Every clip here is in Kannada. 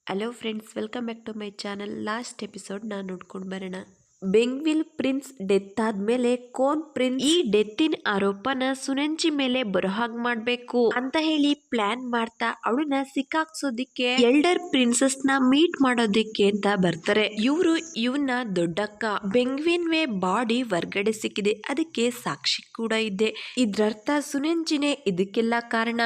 Hello friends, welcome back to my channel. Last episode ನಾನು ನೋಡ್ಕೊಂಡು ಬರೋಣ. ಬೆಂಗ್ವಿಲ್ ಪ್ರಿನ್ಸ್ ಡೆತ್ ಆದ್ಮೇಲೆ ಕೋನ್ ಪ್ರಿನ್ಸ್ ಈ ಡೆತ್ತಿನ ಆರೋಪನ ಸುನಂಜಿ ಮೇಲೆ ಬರೋ ಹಾಗೆ ಮಾಡ್ಬೇಕು ಅಂತ ಹೇಳಿ ಪ್ಲಾನ್ ಮಾಡ್ತಾ ಅವಳನ್ನ ಸಿಕ್ಕಾಕ್ಸೋದಿಕ್ಕೆ ಎಲ್ಡರ್ ಪ್ರಿನ್ಸಸ್ ನ ಮೀಟ್ ಮಾಡೋದಿಕ್ಕೆ ಅಂತ ಬರ್ತಾರೆ. ಇವನ್ನ ದೊಡ್ಡಕ್ಕ ಬೆಂಗ್ವಿನ್ ವೇ ಬಾಡಿ ಹೊರ್ಗಡೆ ಸಿಕ್ಕಿದೆ, ಅದಕ್ಕೆ ಸಾಕ್ಷಿ ಕೂಡ ಇದೆ. ಇದ್ರರ್ಥ ಸುನಂಜಿನೇ ಇದಕ್ಕೆಲ್ಲ ಕಾರಣ.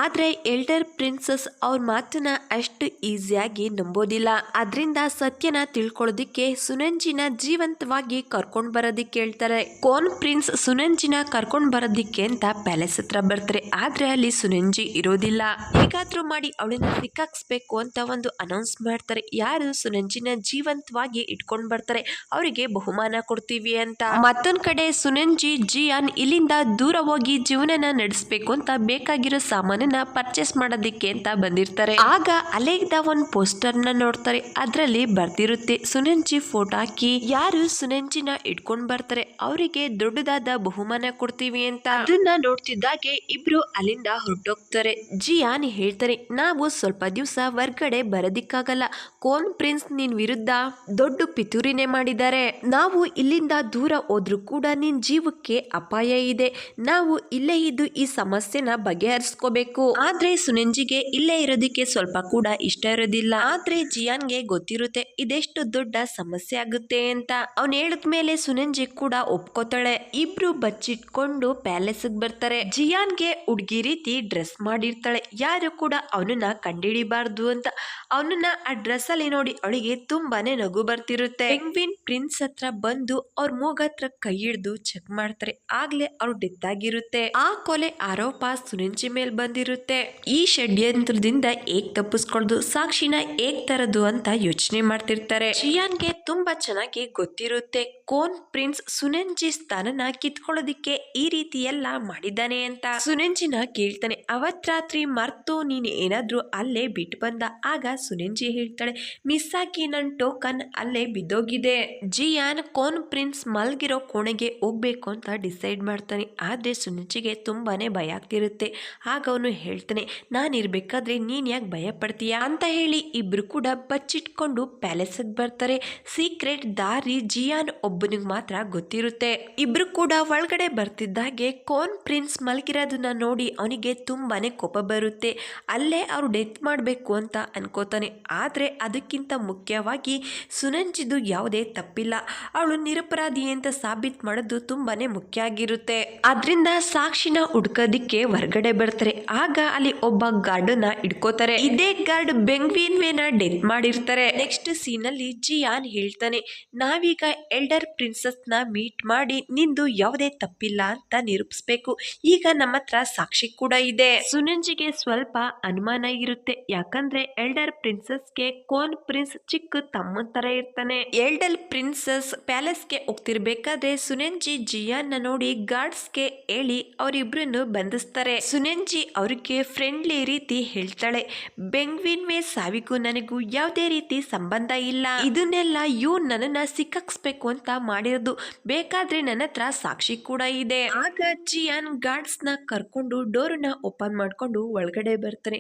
ಆದ್ರೆ ಎಲ್ಡರ್ ಪ್ರಿನ್ಸಸ್ ಅವ್ರ ಮಾತನ್ನ ಅಷ್ಟು ಈಸಿಯಾಗಿ ನಂಬೋದಿಲ್ಲ. ಅದರಿಂದ ಸತ್ಯನ ತಿಳ್ಕೊಳ್ಳೋದಿಕ್ಕೆ ಸುನಂಜಿನ ಜೀವಂತವಾಗಿ ಕರ್ಕೊಂಡ್ ಬರೋದಿಕ್ಕೆ ಹೇಳ್ತಾರೆ. ಕೋನ್ ಪ್ರಿನ್ಸ್ ಸುನಂಜಿನ ಕರ್ಕೊಂಡ್ ಬರೋದಿಕ್ಕೆ ಅಂತ ಪ್ಯಾಲೇಸ್ ಹತ್ರ ಬರ್ತಾರೆ. ಆದ್ರೆ ಅಲ್ಲಿ ಸುನಂಜಿ ಇರೋದಿಲ್ಲ. ಹೇಗಾದ್ರೂ ಮಾಡಿ ಅವಳನ್ನ ಸಿಕ್ಕಾಕ್ಸ್ಬೇಕು ಅಂತ ಒಂದು ಅನೌನ್ಸ್ ಮಾಡ್ತಾರೆ. ಯಾರು ಸುನಂಜಿನ ಜೀವಂತವಾಗಿ ಇಟ್ಕೊಂಡ್ ಬರ್ತಾರೆ ಅವರಿಗೆ ಬಹುಮಾನ ಕೊಡ್ತೀವಿ ಅಂತ. ಮತ್ತೊಂದ್ ಕಡೆ ಸುನಂಜಿ ಜಿಯಾನ್ ಇಲ್ಲಿಂದ ದೂರ ಹೋಗಿ ಜೀವನನ ನಡೆಸಬೇಕು ಅಂತ ಬೇಕಾಗಿರೋ ಸಾಮಾನನ್ನ ಪರ್ಚೇಸ್ ಮಾಡೋದಿಕ್ಕೆ ಅಂತ ಬಂದಿರ್ತಾರೆ. ಆಗ ಅಲೆಗ್ದ ಒಂದ್ ಪೋಸ್ಟರ್ ನ ನೋಡ್ತಾರೆ. ಅದ್ರಲ್ಲಿ ಬರ್ದಿರುತ್ತೆ ಸುನಂಜಿ ಫೋಟೋ ಹಾಕಿ ಯಾರು ಸುನಂಜಿನ ಇಟ್ಕೊಂಡ್ ಬರ್ತಾರೆ ಅವರಿಗೆ ದೊಡ್ಡದಾದ ಬಹುಮಾನ ಕೊಡ್ತೀವಿ ಅಂತ. ಅದನ್ನ ನೋಡ್ತಿದ್ದಾಗೆ ಇಬ್ರು ಅಲ್ಲಿಂದ ಹೊರಟೋಗ್ತಾರೆ. ಜಿಯಾನ್ ಹೇಳ್ತಾರೆ, ನಾವು ಸ್ವಲ್ಪ ದಿವಸ ಹೊರ್ಗಡೆ ಬರೋದಿಕ್ಕಾಗಲ್ಲ. ಕೋನ್ ಪ್ರಿನ್ಸ್ ನಿನ್ ವಿರುದ್ಧ ದೊಡ್ಡ ಪಿತೂರಿನೇ ಮಾಡಿದ್ದಾರೆ. ನಾವು ಇಲ್ಲಿಂದ ದೂರ ಹೋದ್ರೂ ಕೂಡ ನಿನ್ ಜೀವಕ್ಕೆ ಅಪಾಯ ಇದೆ. ನಾವು ಇಲ್ಲೇ ಇದ್ದು ಈ ಸಮಸ್ಯೆನ ಬಗೆಹರಿಸ್ಕೋಬೇಕು. ಆದ್ರೆ ಸುನಂಜಿಗೆ ಇಲ್ಲೇ ಇರೋದಿಕ್ಕೆ ಸ್ವಲ್ಪ ಕೂಡ ಇಷ್ಟ ಇರೋದಿಲ್ಲ. ಆದ್ರೆ ಜಿಯಾನ್ಗೆ ಗೊತ್ತಿರುತ್ತೆ ಇದೆಷ್ಟು ದೊಡ್ಡ ಸಮಸ್ಯೆ ಆಗುತ್ತೆ ಅಂತ. ಅವ್ನ್ ಹೇಳಿದ್ಮೇಲೆ ಸುನಂಜಿ ಕೂಡ ಒಪ್ಕೋತಾಳೆ. ಇಬ್ರು ಬಚ್ಚಿಟ್ಕೊಂಡು ಪ್ಯಾಲೇಸ್ ಬರ್ತಾರೆ. ಜಿಯಾನ್ಗೆ ಹುಡ್ಗಿ ರೀತಿ ಡ್ರೆಸ್ ಮಾಡಿರ್ತಾಳೆ. ಯಾರು ಕೂಡ ಅವನನ್ನ ಕಂಡಿಡಿಬಾರ್ದು ಅಂತ. ಅವನನ್ನ ಆ ಡ್ರೆಸ್ ಅಲ್ಲಿ ನೋಡಿ ಅವಳಿಗೆ ತುಂಬಾನೇ ನಗು ಬರ್ತಿರುತ್ತೆ. ಪೆಂಗ್ವಿನ್ ಪ್ರಿನ್ಸ್ ಹತ್ರ ಬಂದು ಅವ್ರ ಮೂಗತ್ರ ಕೈ ಹಿಡಿದು ಚೆಕ್ ಮಾಡ್ತಾರೆ. ಆಗ್ಲೇ ಅವ್ರು ಡೆತ್ ಆಗಿರುತ್ತೆ. ಆ ಕೊಲೆ ಆರೋಪ ಸುನಂಜಿ ಮೇಲ್ ಬಂದಿರುತ್ತೆ. ಈ ಷಡ್ಯಂತ್ರದಿಂದ ಹೇಗ್ ತಪ್ಪಿಸ್ಕೊಳ್ದು, ಸಾಕ್ಷಿನ ಹೇಗ್ ತರದು ಅಂತ ಯೋಚನೆ ಮಾಡ್ತಿರ್ತಾರೆ. ಜಿಯಾನ್ಗೆ ತುಂಬಾ ಚೆನ್ನಾಗಿ ಗೊತ್ತಿರುತ್ತೆ ಕೋನ್ ಪ್ರಿನ್ಸ್ ಸುನಂಜಿ ಸ್ಥಾನನ ಕಿತ್ಕೊಳ್ಳೋದಿಕ್ಕೆ ಈ ರೀತಿ ಎಲ್ಲ ಮಾಡಿದ್ದಾನೆ ಅಂತ. ಸುನಂಜಿನ ಕೇಳ್ತಾನೆ, ಅವತ್ ರಾತ್ರಿ ಮರ್ತು ನೀನ್ ಏನಾದ್ರೂ ಅಲ್ಲೇ ಬಿಟ್ಟು ಬಂದ? ಆಗ ಸುನಂಜಿ ಹೇಳ್ತಾಳೆ, ಮಿಸ್ ಆಗಿ ನನ್ ಟೋಕನ್ ಅಲ್ಲೇ ಬಿದ್ದೋಗಿದೆ. ಜಿಯಾನ್ ಕೋನ್ ಪ್ರಿನ್ಸ್ ಮಲ್ಗಿರೋ ಕೋಣೆಗೆ ಹೋಗ್ಬೇಕು ಅಂತ ಡಿಸೈಡ್ ಮಾಡ್ತಾನೆ. ಆದ್ರೆ ಸುನಂಜಿಗೆ ತುಂಬಾನೇ ಭಯ ಆಗ್ತಿರುತ್ತೆ. ಆಗ ಅವನು ಹೇಳ್ತಾನೆ, ನಾನ್ ಇರ್ಬೇಕಾದ್ರೆ ನೀನ್ ಯಾಕೆ ಭಯ ಪಡ್ತೀಯಾ ಅಂತ ಹೇಳಿ ಇಬ್ರು ಕೂಡ ಬಚ್ಚಿಟ್ಕೊಂಡು ಪ್ಯಾಲೇಸ್ ಬರ್ತಾರೆ. ಸೀಕ್ರೆಟ್ ದಾರಿ ಜಿಯಾನ್ ಒಬ್ಬನಿಗೆ ಮಾತ್ರ ಗೊತ್ತಿರುತ್ತೆ. ಇಬ್ರು ಕೂಡ ಒಳಗಡೆ ಬರ್ತಿದ್ದಾಗೆ ಕೋನ್ ಪ್ರಿನ್ಸ್ ಮಲ್ಗಿರೋದನ್ನ ನೋಡಿ ಅವನಿಗೆ ತುಂಬಾನೇ ಕೋಪ ಬರುತ್ತೆ. ಅಲ್ಲೇ ಅವ್ರು ಡೆತ್ ಮಾಡ್ಬೇಕು ಅಂತ ಅನ್ಕೋತಾನೆ. ಆದ್ರೆ ಅದಕ್ಕಿಂತ ಮುಖ್ಯವಾಗಿ ಸುನಂಜಿದು ಯಾವುದೇ ತಪ್ಪಿಲ್ಲ, ಅವಳು ನಿರಪರಾಧಿ ಅಂತ ಸಾಬೀತ್ ಮಾಡೋದು ತುಂಬಾನೇ ಮುಖ್ಯ ಆಗಿರುತ್ತೆ. ಅದ್ರಿಂದ ಸಾಕ್ಷಿನ ಹುಡ್ಕೋದಿಕ್ಕೆ ಹೊರಗಡೆ ಬರ್ತಾರೆ. ಆಗ ಅಲ್ಲಿ ಒಬ್ಬ ಗಾರ್ಡನ್ನ ಇಟ್ಕೋತಾರೆ. ಇದೇ ಗಾರ್ಡ್ ಬೆಂಗ್ವಿನ್ ವೇನ ಡೆತ್ ಮಾಡಿರ್ತಾರೆ. ನೆಕ್ಸ್ಟ್ ಸೀನ್ ಅಲ್ಲಿ ಜಿಯಾನ್ ಹೇಳ್ತಾನೆ, ನಾವೀಗ ಎಲ್ಡರ್ ಪ್ರಿನ್ಸಸ್ ನ ಮೀಟ್ ಮಾಡಿ ನಿಂದು ಯಾವುದೇ ತಪ್ಪಿಲ್ಲ ಅಂತ ನಿರೂಪಿಸ್ಬೇಕು. ಈಗ ನಮ್ಮ ಹತ್ರ ಸಾಕ್ಷಿ ಕೂಡ ಇದೆ. ಸುನಂಜಿಗೆ ಸ್ವಲ್ಪ ಅನುಮಾನ ಇರುತ್ತೆ. ಯಾಕಂದ್ರೆ ಎಲ್ಡರ್ ಪ್ರಿನ್ಸಸ್ಗೆ ಕೋನ್ ಪ್ರಿನ್ಸ್ ಚಿಕ್ಕ ತಮ್ಮನ್ ತರ ಇರ್ತಾನೆ. ಎಲ್ಡರ್ ಪ್ರಿನ್ಸಸ್ ಪ್ಯಾಲೇಸ್ಗೆ ಹೋಗ್ತಿರ್ಬೇಕಾದ್ರೆ ಸುನಂಜಿ ಜಿಯಾನ್ ನ ನೋಡಿ ಗಾರ್ಡ್ಸ್ಗೆ ಹೇಳಿ ಅವರಿಬ್ರನ್ನು ಬಂಧಿಸ್ತಾರೆ. ಸುನಂಜಿ ಅವ್ರಿಗೆ ಫ್ರೆಂಡ್ಲಿ ರೀತಿ ಹೇಳ್ತಾಳೆ, ಬೆಂಗ್ವಿನ್ ವೇ ಸಾವಿಗೂ ನನಗೂ ಯಾವುದೇ ರೀತಿ ಸಂಬಂಧ ಇಲ್ಲ. ಇದನ್ನೆಲ್ಲ ನನ್ನನ್ನ ಸಿಕ್ಕಾಕ್ಸ್ಬೇಕು ಅಂತ ಮಾಡಿರೋದು. ಬೇಕಾದ್ರೆ ನನ್ನ ಹತ್ರ ಸಾಕ್ಷಿ ಕೂಡ ಇದೆ. ಆಗ ಜಿಯಾನ್ ಗಾರ್ಡ್ಸ್ ನ ಕರ್ಕೊಂಡು ಡೋರ್ನ ಓಪನ್ ಮಾಡ್ಕೊಂಡು ಒಳಗಡೆ ಬರ್ತಾರೆ.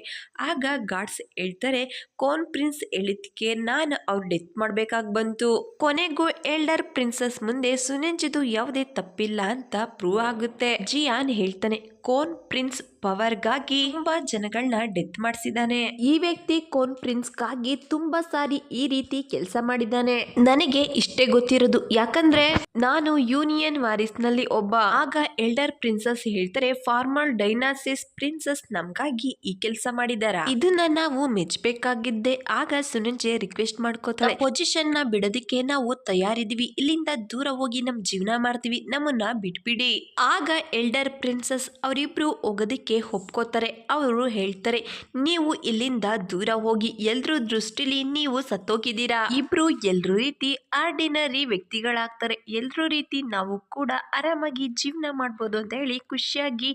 ಆಗ ಗಾರ್ಡ್ಸ್ ಹೇಳ್ತಾರೆ, ಕೋನ್ ಪ್ರಿನ್ಸ್ ಹೇಳಿದ್ಕೆ ನಾನು ಅವ್ರು ಡೆತ್ ಮಾಡ್ಬೇಕಾಗ್ ಬಂತು. ಕೊನೆಗೂ ಎಲ್ಡರ್ ಪ್ರಿನ್ಸಸ್ ಮುಂದೆ ಸುನಂಜಿದು ಯಾವುದೇ ತಪ್ಪಿಲ್ಲ ಅಂತ ಪ್ರೂವ್ ಆಗುತ್ತೆ. ಜಿಯಾನ್ ಹೇಳ್ತಾನೆ, ಕೋನ್ ಪ್ರಿನ್ಸ್ ಪವರ್ಗಾಗಿ ತುಂಬಾ ಜನಗಳನ್ನ ಡೆತ್ ಮಾಡಿಸಿದಾನೆ. ಈ ವ್ಯಕ್ತಿ ಕೋನ್ ಪ್ರಿನ್ಸ್ಗಾಗಿ ತುಂಬಾ ಸಾರಿ ಈ ರೀತಿ ಕೆಲಸ ಮಾಡಿದ್ದಾನೆ. ನನಗೆ ಇಷ್ಟೇ ಗೊತ್ತಿರೋದು, ಯಾಕಂದ್ರೆ ನಾನು ಯೂನಿಯನ್ ವಾರಿಸ್ ನಲ್ಲಿ ಒಬ್ಬ. ಆಗ ಎಲ್ಡರ್ ಪ್ರಿನ್ಸಸ್ ಹೇಳ್ತಾರೆ, ಫಾರ್ಮಲ್ ಡೈನಾಸಿಸ್ ಪ್ರಿನ್ಸಸ್ ನಮ್ಗಾಗಿ ಈ ಕೆಲಸ ಮಾಡಿದಾರ, ಇದನ್ನ ನಾವು ಮೆಚ್ಚಬೇಕಾಗಿದ್ದೆ. ಆಗ ಸುನಂಜಿ ರಿಕ್ವೆಸ್ಟ್ ಮಾಡ್ಕೋತಾರೆ, ಪೊಸಿಷನ್ ನ ಬಿಡೋದಿಕ್ಕೆ ನಾವು ತಯಾರಿದ್ವಿ, ಇಲ್ಲಿಂದ ದೂರ ಹೋಗಿ ನಮ್ ಜೀವನ ಮಾಡ್ತೀವಿ, ನಮ್ಮನ್ನ ಬಿಟ್ಬಿಡಿ. ಆಗ ಎಲ್ಡರ್ ಪ್ರಿನ್ಸಸ್ ಅವರಿಬ್ರು ಹೋಗೋದಿಕ್ಕೆ ಒಪ್ಕೋತಾರೆ. ಅವರು ಹೇಳ್ತಾರೆ, ನೀವು ಇಲ್ಲಿಂದ ದೂರ ಹೋಗಿ, ಎಲ್ರೂ ದೃಷ್ಟಿಲಿ ನೀವು ಸತ್ತೋಗಿದ್ದೀರಾ. ಇಬ್ರು ಎಲ್ರೂ ರೀತಿ ಆರ್ಡಿನರಿ ವ್ಯಕ್ತಿಗಳಾಗ್ತಾರೆ. ಎಲ್ರೂ ರೀತಿ ನಾವು ಕೂಡ ಆರಾಮಾಗಿ ಜೀವನ ಮಾಡ್ಬೋದು ಅಂತ ಹೇಳಿ ಖುಷಿಯಾಗಿ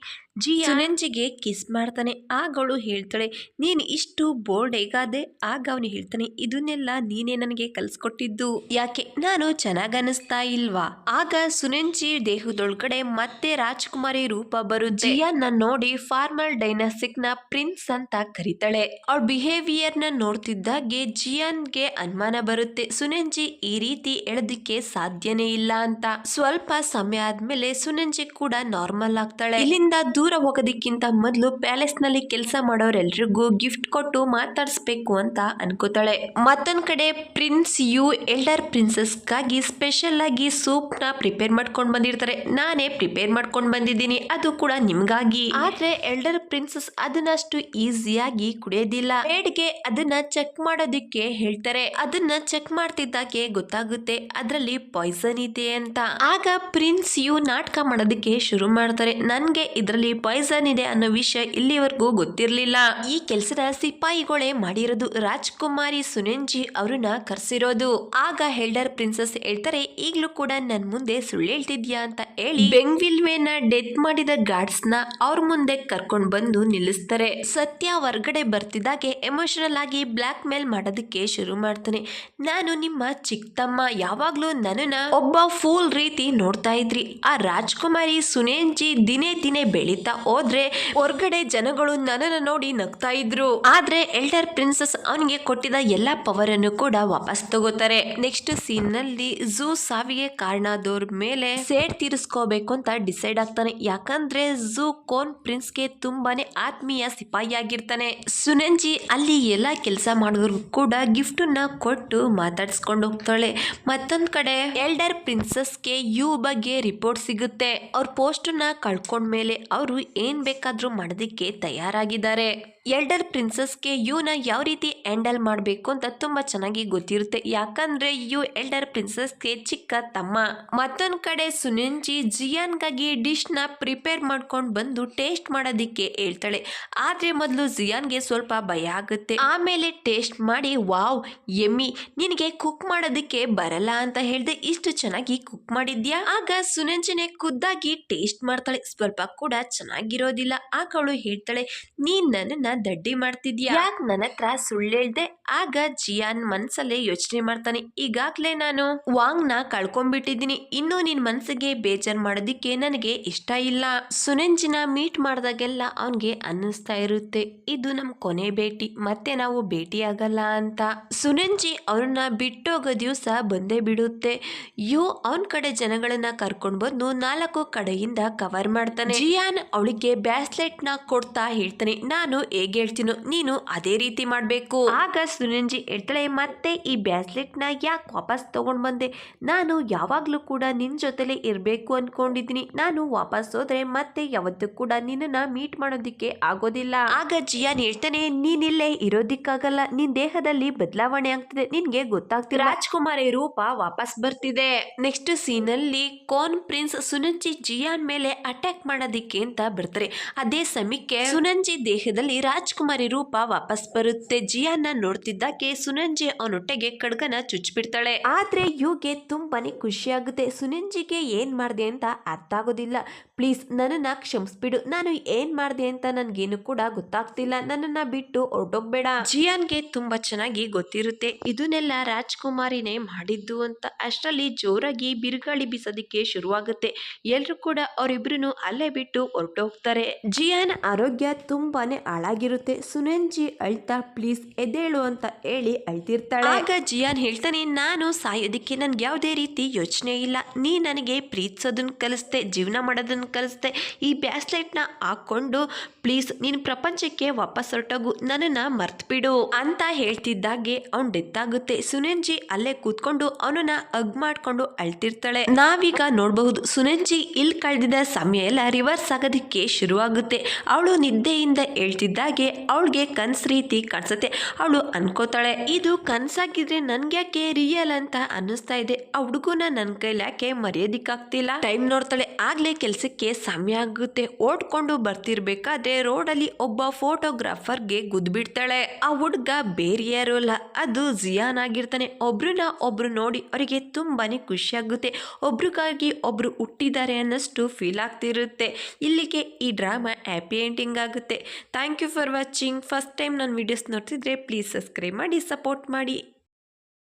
ಸುನಂಜಿಗೆ ಕಿಸ್ ಮಾಡ್ತಾನೆ. ಆಗ ಅವಳು ಹೇಳ್ತಾಳೆ, ನೀನ್ ಇಷ್ಟು ಬೋಲ್ಡ್ ಹೇಗಾದೆ? ಆಗ ಅವನು ಹೇಳ್ತಾನೆ, ಇದನ್ನೆಲ್ಲ ನೀನೇ ನನಗೆ ಕಲ್ಸ್ಕೊಟ್ಟಿದ್ದು. ಯಾಕೆ ನಾನು ಚೆನ್ನಾಗ್ ಅನಿಸ್ತಾ ಇಲ್ವಾ? ಆಗ ಸುನಂಜಿ ದೇಹದೊಳಗಡೆ ಮತ್ತೆ ರಾಜ್ಕುಮಾರಿ ರೂಪ ಬರುತ್ತೆ. ಜಿಯಾನ್ ನೋಡಿ ಫಾರ್ಮಲ್ ಡೈನಾಸ್ಟಿಕ್ ನ ಪ್ರಿನ್ಸ್ ಅಂತ ಕರೀತಾಳೆ. ಅವಳ ಬಿಹೇವಿಯರ್ ನ ನೋಡ್ತಿದ್ದಾಗೆ ಜಿಯಾನ್ಗೆ ಅನುಮಾನ ಬರುತ್ತೆ, ಸುನಂಜಿ ಈ ರೀತಿ ಹೇಳೋದಿಕ್ಕೆ ಸಾಧ್ಯನೇ ಇಲ್ಲ ಅಂತ. ಸ್ವಲ್ಪ ಸಮಯ ಆದ್ಮೇಲೆ ಸುನಂಜಿ ಕೂಡ ನಾರ್ಮಲ್ ಆಗ್ತಾಳೆ. ಇಲ್ಲಿಂದ ದೂರ ಹೋಗೋದಕ್ಕಿಂತ ಮೊದಲು ಪ್ಯಾಲೇಸ್ ನಲ್ಲಿ ಕೆಲಸ ಮಾಡೋರೆಲ್ರಿಗೂ ಗಿಫ್ಟ್ ಕೊಟ್ಟು ಮಾತಾಡಿಸ್ಬೇಕು ಅಂತ ಅನ್ಕೋತಾಳೆ. ಮತ್ತೊಂದ್ ಕಡೆ ಪ್ರಿನ್ಸ್ ಯು ಎಲ್ಡರ್ ಪ್ರಿನ್ಸೆಸ್ ಗಾಗಿ ಸ್ಪೆಷಲ್ ಆಗಿ ಸೂಪ್ ನ ಪ್ರಿಪೇರ್ ಮಾಡ್ಕೊಂಡ್ ಬಂದಿರ್ತಾರೆ. ನಾನೇ ಪ್ರಿಪೇರ್ ಮಾಡ್ಕೊಂಡ್ ಬಂದಿದ್ದೀನಿ, ಅದು ಕೂಡ ನಿಮ್ಗಾಗಿ. ಆದ್ರೆ ಎಲ್ಡರ್ ಪ್ರಿನ್ಸೆಸ್ ಅದನ್ನಷ್ಟು ಈಸಿಯಾಗಿ ಕುಡಿಯೋದಿಲ್ಲ. ಬೇಡ್ಗೆ ಅದನ್ನ ಚೆಕ್ ಮಾಡೋದಿಕ್ಕೆ ಹೇಳ್ತಾರೆ. ಅದನ್ನ ಚೆಕ್ ಮಾಡ್ತಿದ್ದಾಗೆ ಗೊತ್ತಾಗುತ್ತೆ ಅದ್ರಲ್ಲಿ ಪಾಯ್ಸನ್ ಇದೆ ಅಂತ. ಆಗ ಪ್ರಿನ್ಸ್ ಯು ನಾಟಕ ಮಾಡೋದಕ್ಕೆ ಶುರು ಮಾಡ್ತಾರೆ. ನನ್ಗೆ ಇದ್ರಲ್ಲಿ ಪಾಯ್ಸನ್ ಇದೆ ಅನ್ನೋ ವಿಷಯ ಇಲ್ಲಿವರೆಗೂ ಗೊತ್ತಿರ್ಲಿಲ್ಲ. ಈ ಕೆಲ್ಸದ ಸಿಪಾಯಿಗಳೇ ಮಾಡಿರೋದು, ರಾಜ್ಕುಮಾರಿ ಸುನಂಜಿ ಅವ್ರನ್ನ ಕರ್ಸಿರೋದು. ಆಗ ಹೆಲ್ಡರ್ ಪ್ರಿನ್ಸೆಸ್ ಹೇಳ್ತಾರೆ, ಈಗ್ಲೂ ಕೂಡ ನನ್ ಮುಂದೆ ಸುಳ್ಳು ಹೇಳ್ತಿದ್ಯಾ ಅಂತ ಹೇಳಿ ಬೆಂಗ್ವಿಲ್ವೇನ ಡೆತ್ ಮಾಡಿದ ಗಾರ್ಡ್ಸ್ ನ ಅವ್ರ ಮುಂದೆ ಕರ್ಕೊಂಡ್ ಬಂದು ನಿಲ್ಲಿಸ್ತಾರೆ. ಸತ್ಯ ಹೊರಗಡೆ ಬರ್ತಿದ್ದಾಗೆ ಎಮೋಷನಲ್ ಆಗಿ ಬ್ಲಾಕ್ ಮೇಲ್ ಮಾಡೋದಕ್ಕೆ ಶುರು ಮಾಡ್ತಾನೆ. ನಾನು ನಿಮ್ಮ ಚಿಕ್ಕಮ್ಮ, ಯಾವಾಗ್ಲೂ ನನ್ನನ್ನ ಒಬ್ಬ ಫೂಲ್ ರೀತಿ ನೋಡ್ತಾ ಇದ್ರಿ. ಆ ರಾಜ್ಕುಮಾರಿ ಸುನೇಂಜಿ ದಿನೇ ದಿನೇ ಬೆಳೀತಾ ಹೋದ್ರೆ ಹೊರಗಡೆ ಜನಗಳು ನನ್ನನ್ನ ನೋಡಿ ನಗ್ತಾ ಇದ್ರು. ಆದ್ರೆ ಎಲ್ಡರ್ ಪ್ರಿನ್ಸೆಸ್ ಅವನಿಗೆ ಕೊಟ್ಟಿದ ಎಲ್ಲಾ ಪವರ್ ಅನ್ನು ಕೂಡ ವಾಪಸ್ ತಗೋತಾರೆ. ನೆಕ್ಸ್ಟ್ ಸೀನ್ ನಲ್ಲಿ ಝೂ ಸಾವಿಗೆ ಕಾರಣದವ್ರ ಮೇಲೆ ಸೇಡ್ ತೀರಿಸ್ಕೋಬೇಕು ಅಂತ ಡಿಸೈಡ್ ಆಗ್ತಾನೆ. ಯಾಕಂದ್ರೆ ಝೂ ಕೋನ್ ಪ್ರಿನ್ಸ್ ಗೆ ತುಂಬಾನೇ ಆತ್ಮೀಯ ಸಿಪಾಯಿ ಆಗಿರ್ತಾನೆ. ಸುನಂಜಿ ಅಲ್ಲಿ ಎಲ್ಲಾ ಕೆಲಸ ಮಾಡೋರ್ಗು ಕೂಡ ಗಿಫ್ಟ್ ನ ಕೊಟ್ಟು ಮಾತಾಡ್ಸ್ಕೊಂಡು ಹೋಗ್ತಾಳೆ. ಮತ್ತೊಂದ್ ಕಡೆ ಎಲ್ಡರ್ ಪ್ರಿನ್ಸೆಸ್ ಗೆ ಯು ಬಗ್ಗೆ ರಿಪೋರ್ಟ್ ಸಿಗುತ್ತೆ. ಅವ್ರ ಪೋಸ್ಟ್ ನ ಕಳ್ಕೊಂಡ್ಮೇಲೆ ಅವರು ಏನ್ ಬೇಕಾದ್ರೂ ಮಾಡೋದಿಕ್ಕೆ ತಯಾರಾಗಿದ್ದಾರೆ. ಎಲ್ಡರ್ ಪ್ರಿನ್ಸೆಸ್ಗೆ ಯುನ ಯಾವ ರೀತಿ ಹ್ಯಾಂಡಲ್ ಮಾಡಬೇಕು ಅಂತ ತುಂಬಾ ಚೆನ್ನಾಗಿ ಗೊತ್ತಿರುತ್ತೆ. ಯಾಕಂದ್ರೆ ಯು ಎಲ್ಡರ್ ಪ್ರಿನ್ಸೆಸ್ಗೆ ಚಿಕ್ಕ ತಮ್ಮ. ಮತ್ತೊಂದ್ ಕಡೆ ಸುನಂಜಿ ಜಿಯಾನ್ಗಾಗಿ ಡಿಶ್ ನ ಪ್ರಿಪೇರ್ ಮಾಡ್ಕೊಂಡು ಬಂದು ಟೇಸ್ಟ್ ಮಾಡೋದಿಕ್ಕೆ ಹೇಳ್ತಾಳೆ. ಆದ್ರೆ ಮೊದಲು ಜಿಯಾನ್ಗೆ ಸ್ವಲ್ಪ ಭಯ ಆಗುತ್ತೆ. ಆಮೇಲೆ ಟೇಸ್ಟ್ ಮಾಡಿ, ವಾವ್ ಎಮ್ಮಿ, ನಿನಗೆ ಕುಕ್ ಮಾಡೋದಿಕ್ಕೆ ಬರಲ್ಲ ಅಂತ ಹೇಳ್ದೆ, ಇಷ್ಟು ಚೆನ್ನಾಗಿ ಕುಕ್ ಮಾಡಿದ್ಯಾ? ಆಗ ಸುನಂಜಿನೇ ಖುದ್ದಾಗಿ ಟೇಸ್ಟ್ ಮಾಡ್ತಾಳೆ. ಸ್ವಲ್ಪ ಕೂಡ ಚೆನ್ನಾಗಿರೋದಿಲ್ಲ. ಆಗ ಅವಳು ಹೇಳ್ತಾಳೆ, ನೀನ್ ನನ್ನನ್ನ ದಡ್ಡಿ ಮಾಡ್ತಿದ್ಯಾ, ಯಾಕೆ ನನ್ನ ಹತ್ರ ಸುಳ್ಳು ಹೇಳ್ದೆ? ಆಗ ಜಿಯಾನ್ ಮನ್ಸಲ್ಲೇ ಯೋಚನೆ ಮಾಡ್ತಾನೆ, ಈಗಾಗ್ಲೇ ನಾನು ವಾಂಗ್ ನ ಕಳ್ಕೊಂಡ್ಬಿಟ್ಟಿದ್ದೀನಿ, ಇನ್ನು ನಿನ್ ಮನ್ಸಿಗೆ ಬೇಜಾರ್ ಮಾಡೋದಿಕ್ಕೆ ನನಗೆ ಇಷ್ಟ ಇಲ್ಲ. ಸುನಂಜಿನ ಮೀಟ್ ಮಾಡಿದಾಗೆಲ್ಲ ಅವನ್ಗೆ ಅನ್ನಿಸ್ತಾ ಇರುತ್ತೆ, ಇದು ನಮ್ ಕೊನೆ ಭೇಟಿ, ಮತ್ತೆ ನಾವು ಭೇಟಿ ಆಗಲ್ಲ ಅಂತ. ಸುನಂಜಿ ಅವ್ರನ್ನ ಬಿಟ್ಟೋಗೋ ದಿವಸ ಬಂದೇ ಬಿಡುತ್ತೆ. ಯು ಅವನ್ ಕಡೆ ಜನಗಳನ್ನ ಕರ್ಕೊಂಡ್ ಬಂದು 4 ಕಡೆಯಿಂದ ಕವರ್ ಮಾಡ್ತಾನೆ. ಜಿಯಾನ್ ಅವಳಿಗೆ ಬ್ಯಾಸ್ಲೆಟ್ ನ ಕೊಡ್ತಾ ಹೇಳ್ತಾನೆ, ನಾನು ಹೇಗೆ ಹೇಳ್ತೀನೋ ನೀನು ಅದೇ ರೀತಿ ಮಾಡ್ಬೇಕು. ಆಗ ಸುನಂಜಿ ಹೇಳ್ತಾಳೆ, ಮತ್ತೆ ಈ ಬ್ಯಾಸ್ಲೆಟ್ ನ ಯಾಕೆ ವಾಪಸ್ ತಗೊಂಡ್ ಬಂದೆ? ನಾನು ಯಾವಾಗ್ಲೂ ಕೂಡ ನಿನ್ ಜೊತೆಲೆ ಇರ್ಬೇಕು ಅನ್ಕೊಂಡಿದ್ದೀನಿ. ನಾನು ವಾಪಸ್ ಹೋದ್ರೆ ಮತ್ತೆ ಯಾವತ್ತೂ ಕೂಡ ನಿನ್ನನ್ನ ಮೀಟ್ ಮಾಡೋದಿಕ್ಕೆ ಆಗೋದಿಲ್ಲ. ಆಗ ಜಿಯಾನ್ ಹೇಳ್ತಾನೆ, ನೀನಿಲ್ಲೇ ಇರೋದಿಕ್ಕಾಗಲ್ಲ, ನಿನ್ ದೇಹದಲ್ಲಿ ಬದಲಾವಣೆ ಆಗ್ತಿದೆ, ನಿನ್ಗೆ ಗೊತ್ತಾಗ್ತಿಲ್ಲ. ರಾಜ್ಕುಮಾರಿ ರೂಪ ವಾಪಸ್ ಬರ್ತಿದೆ. ನೆಕ್ಸ್ಟ್ ಸೀನ್ ಅಲ್ಲಿ ಕೋನ್ ಪ್ರಿನ್ಸ್ ಸುನಂಜಿ ಜಿಯಾನ್ ಮೇಲೆ ಅಟ್ಯಾಕ್ ಮಾಡೋದಿಕ್ಕೆ ಅಂತ ಬರ್ತಾರೆ. ಅದೇ ಸಮಯಕ್ಕೆ ಸುನಂಜಿ ದೇಹದಲ್ಲಿ ರಾಜ್ಕುಮಾರಿ ರೂಪ ವಾಪಸ್ ಬರುತ್ತೆ. ಜಿಯಾನ್ ನೋಡ್ತಿದ್ದಾಗೆ ಸುನಂಜಿ ಅವನೊಟ್ಟೆಗೆ ಖಡ್ಗನ ಚುಚ್ಚಿಬಿಡ್ತಾಳೆ. ಆದ್ರೆ ಯುಗೆ ತುಂಬಾನೇ ಖುಷಿ ಆಗುತ್ತೆ. ಸುನಂಜಿಗೆ ಏನ್ ಮಾಡ್ದೆ ಅಂತ ಅರ್ಥ ಆಗೋದಿಲ್ಲ, ಪ್ಲೀಸ್ ನನ್ನನ್ನ ಕ್ಷಮಿಸ್ಬಿಡು, ನಾನು ಏನ್ ಮಾಡ್ದೆ ಅಂತ ನನ್ಗೇನು ಕೂಡ ಗೊತ್ತಾಗ್ತಿಲ್ಲ, ನನ್ನನ್ನ ಬಿಟ್ಟು ಹೊರಟೋಗ್ಬೇಡ. ಜಿಯಾನ್ಗೆ ತುಂಬಾ ಚೆನ್ನಾಗಿ ಗೊತ್ತಿರುತ್ತೆ ಇದನ್ನೆಲ್ಲ ರಾಜ್ಕುಮಾರಿನೇ ಮಾಡಿದ್ದು ಅಂತ. ಅಷ್ಟರಲ್ಲಿ ಜೋರಾಗಿ ಬಿರುಗಾಳಿ ಬೀಸೋದಿಕ್ಕೆ ಶುರುವಾಗುತ್ತೆ. ಎಲ್ರು ಕೂಡ ಅವರಿಬ್ರು ಅಲ್ಲೇ ಬಿಟ್ಟು ಹೊರಟೋಗ್ತಾರೆ. ಜಿಯಾನ್ ಆರೋಗ್ಯ ತುಂಬಾನೇ ಹಾಳಾಗಿರುತ್ತೆ. ಸುನಂಜಿ ಅಳ್ತಾ ಪ್ಲೀಸ್ ಎದ್ದೇಳು ಅಂತ ಹೇಳಿ ಅಳ್ತಿರ್ತಾಳೆ. ಆಗ ಜಿಯಾನ್ ಹೇಳ್ತಾನೆ, ನಾನು ಸಾಯೋದಿಕ್ಕೆ ನನ್ಗೆ ಯಾವುದೇ ರೀತಿ ಯೋಚನೆ ಇಲ್ಲ, ನೀ ನನಗೆ ಪ್ರೀತಿಸೋದನ್ನ ಕಲಿಸ್ದೆ, ಜೀವನ ಮಾಡೋದನ್ನ ಕಲಿಸ್ದೆ, ಈ ಬ್ಯಾಸ್ಲೆಟ್ ನ ಹಾಕೊಂಡು ಪ್ಲೀಸ್ ನೀನ್ ಪ್ರಪಂಚಕ್ಕೆ ವಾಪಸ್ ಹೊರಟೋಗು, ನನ್ನನ್ನ ಮರ್ತ್ಬಿಡು ಅಂತ ಹೇಳ್ತಿದ್ದಾಗೆ ಅವ್ನ್ ಡೆತ್ ಆಗುತ್ತೆ. ಸುನಂಜಿ ಅಲ್ಲೇ ಕೂತ್ಕೊಂಡು ಅವನನ್ನ ಹಗ್ ಮಾಡ್ಕೊಂಡು ಅಳ್ತಿರ್ತಾಳೆ. ನಾವೀಗ ನೋಡಬಹುದು ಸುನಂಜಿ ಇಲ್ಲಿ ಕಳೆದಿದ್ದ ಸಮಯ ಎಲ್ಲ ರಿವರ್ಸ್ ಆಗೋದಿಕ್ಕೆ ಶುರುವಾಗುತ್ತೆ. ಅವಳು ನಿದ್ದೆಯಿಂದ ಹೇಳ್ತಿದ್ದಾಗ ಒಳಗೆ ಅವಳಿಗೆ ಕನ್ಸ್ ರೀತಿ ಕಾಣಿಸುತ್ತೆ. ಅವಳು ಅನ್ಕೋತಾಳೆ, ಇದು ಕನ್ಸಾಗಿದ್ರೆ ನನ್ಗ್ಯಾಕೆ ರಿಯಲ್ ಅಂತ ಅನ್ನಿಸ್ತಾ ಇದೆ. ಆ ಹುಡುಗನ ನನ್ನ ಕೈಲಿ ಯಾಕೆ ಮರೆಯೋದಿಕ್ಕಾಗ್ತಿಲ್ಲ. ಟೈಮ್ ನೋಡ್ತಾಳೆ, ಆಗ್ಲೇ ಕೆಲ್ಸಕ್ಕೆ ಸಮಯ ಆಗುತ್ತೆ. ಓಡ್ಕೊಂಡು ಬರ್ತಿರ್ಬೇಕಾದ್ರೆ ರೋಡಲ್ಲಿ ಒಬ್ಬ ಫೋಟೋಗ್ರಾಫರ್ಗೆ ಗುದ್ಬಿಡ್ತಾಳೆ. ಆ ಹುಡ್ಗ ಬೇರೆ ಯಾರು ಅಲ್ಲ, ಅದು ಜಿಯಾನ್ ಆಗಿರ್ತಾನೆ. ಒಬ್ರು ನೋಡಿ ಅವರಿಗೆ ತುಂಬಾನೇ ಖುಷಿ ಆಗುತ್ತೆ. ಒಬ್ರಿಗಾಗಿ ಒಬ್ರು ಹುಟ್ಟಿದ್ದಾರೆ ಅನ್ನಷ್ಟು ಫೀಲ್ ಆಗ್ತಿರುತ್ತೆ. ಇಲ್ಲಿಗೆ ಈ ಡ್ರಾಮಾ ಹ್ಯಾಪಿ ಎಂಡಿಂಗ್ ಆಗುತ್ತೆ. Thank you for watching. First time ನನ್ನ ವಿಡಿಯೋಸ್ ನೋಡ್ತಿದ್ರೆ ಪ್ಲೀಸ್ ಸಬ್ಸ್ಕ್ರೈಬ್ ಮಾಡಿ, ಸಪೋರ್ಟ್ ಮಾಡಿ.